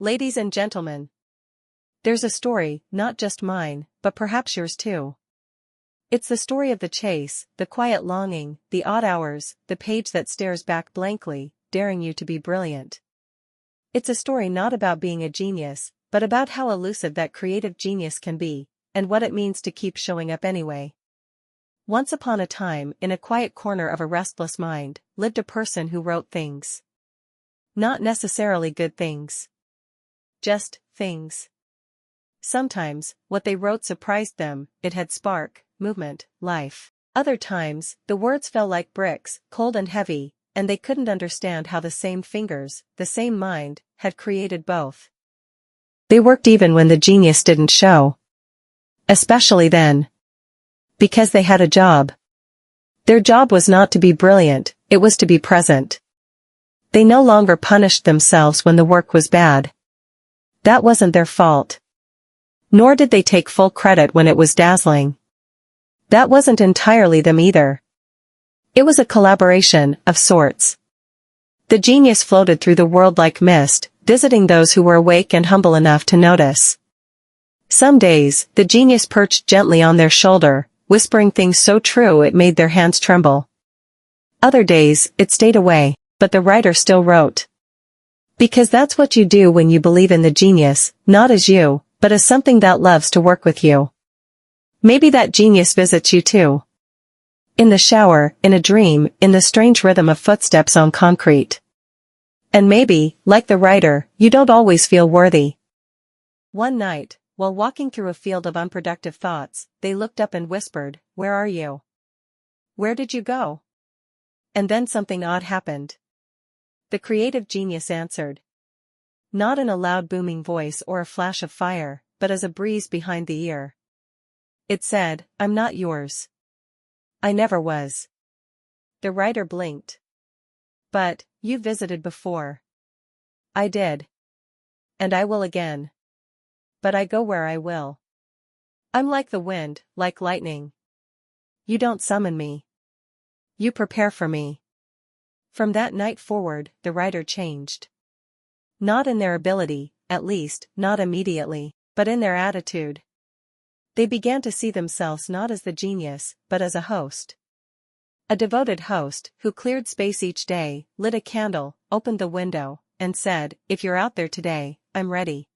Ladies and gentlemen, there's a story, not just mine, but perhaps yours too. It's the story of the chase, the quiet longing, the odd hours, the page that stares back blankly, daring you to be brilliant. It's a story not about being a genius, but about how elusive that creative genius can be, and what it means to keep showing up anyway. Once upon a time, in a quiet corner of a restless mind, lived a person who wrote things. Not necessarily good things. Just things. Sometimes, what they wrote surprised them, it had spark, movement, life. Other times, the words fell like bricks, cold and heavy, and they couldn't understand how the same fingers, the same mind, had created both. They worked even when the genius didn't show. Especially then. Because they had a job. Their job was not to be brilliant, it was to be present. They no longer punished themselves when the work was bad. That wasn't their fault. Nor did they take full credit when it was dazzling. That wasn't entirely them either. It was a collaboration, of sorts. The genius floated through the world like mist, visiting those who were awake and humble enough to notice. Some days, the genius perched gently on their shoulder, whispering things so true it made their hands tremble. Other days, it stayed away, but the writer still wrote. Because that's what you do when you believe in the genius, not as you, but as something that loves to work with you. Maybe that genius visits you too. In the shower, in a dream, in the strange rhythm of footsteps on concrete. And maybe, like the writer, you don't always feel worthy. One night, while walking through a field of unproductive thoughts, they looked up and whispered, "Where are you? Where did you go?" And then something odd happened. The creative genius answered. Not in a loud booming voice or a flash of fire, but as a breeze behind the ear. It said, "I'm not yours. I never was." The writer blinked. "But, you visited before." "I did. And I will again. But I go where I will. I'm like the wind, like lightning. You don't summon me. You prepare for me." From that night forward, the writer changed. Not in their ability, at least, not immediately, but in their attitude. They began to see themselves not as the genius, but as a host. A devoted host, who cleared space each day, lit a candle, opened the window, and said, "If you're out there today, I'm ready."